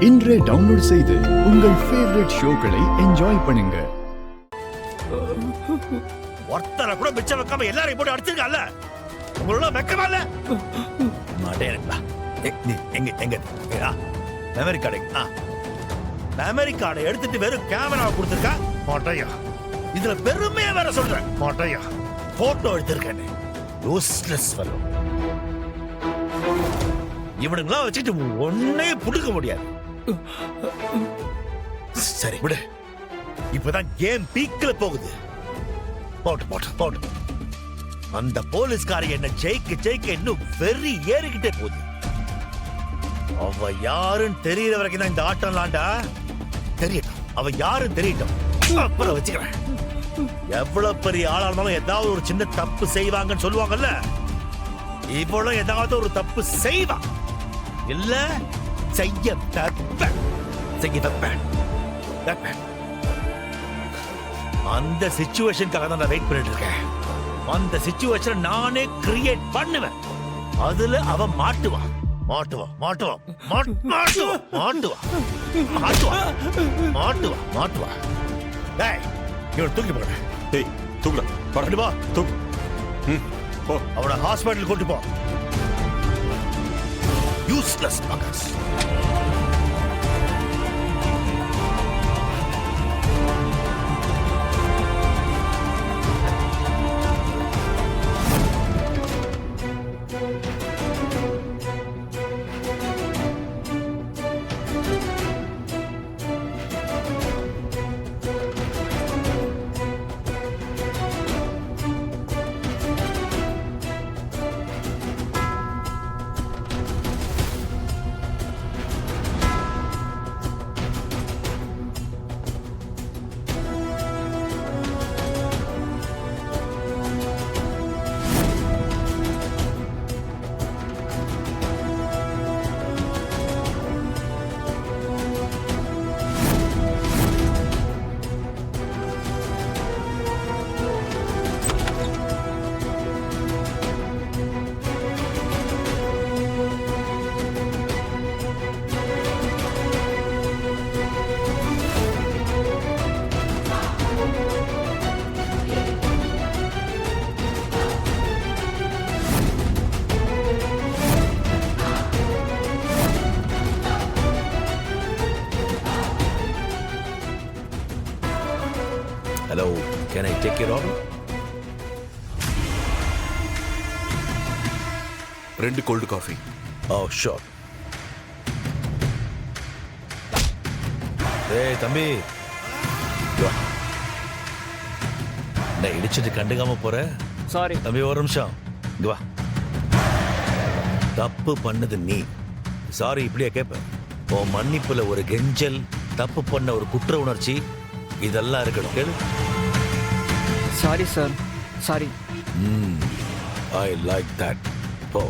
இன்றே டவுன்லோட் செய்து உங்கள் ஃபேவரட் ஷோக்களை என்ஜாய் பண்ணுங்க. ஒருத்தரை கூட மிச்சம் வைக்காம எல்லாரையும் போட்டு அடிச்சிருக்கல. உங்களோட வெக்கமா இல்ல? மாட்டேன்டா. எங்க அமெரிக்காட எடுத்துட்டு வெறும் கேமராவை கொடுத்துருக்கா மாட்டையா. இதுல பெருமையா வேற சொல்றேன் மாட்டையா. போட்டோ எடுத்திருக்கேன். Useless fellow. இவனுங்களாம் வச்சுட்டு ஒன்னே புடுக்க முடியாது. சரி விடு. இப்பதான் கேம் பீக்ல போகுது. போட்டு போட்டு போட்டு. அந்த போலீஸ்கார என்ன ஜெயிக்க இன்னும் வெறி ஏறிக்கிட்டே போகுது. அவ யாருன்னு தெரியற வரைக்கும் தான் இந்த ஆட்டம் லாண்டா. தெரியட்டும், அவ யாருன்னு தெரியட்டும், அப்புறம் வச்சுக்கிறேன். எவ்வளவு பெரிய ஆளா இருந்தாலும் ஏதாவது ஒரு சின்ன தப்பு செய்வாங்கன்னு சொல்லுவாங்கல்ல. இவ்வளவு ஏதாவது ஒரு தப்பு செய்வா. இல்ல செய்ய தப்பேன். அந்த சிச்சுவேஷனுக்காக தான் நான் வெயிட் பண்ணிட்டு இருக்கேன். அந்த சிச்சுவேஷன் நானே கிரியேட் பண்ணுவேன். அதுல அவ மாட்டுவா. டேய், இவனை தூக்கி போடுற. டேய், தூக்குடா. பரவாயில்லை, வா தூக்கு. போ. அவனை ஹாஸ்பிட்டல் கொண்டு போ. Useless பகஸ். Hello, can I take your order? 2 cold coffee. Oh, sure. Hey, தம்பி. நான் இடிச்சிட்டு கண்டுக்காம போறேன். சாரி தம்பி, ஒரு நிமிஷம் இங்க வா. தப்பு பண்ணது நீ. சாரி இப்படியே கேட்ப. உன் மன்னிப்புல ஒரு கெஞ்சல், தப்பு பண்ண ஒரு குற்ற உணர்ச்சி, இதெல்லாம் இருக்கணும். கேளு. Sorry sir, sorry. I like that. போ.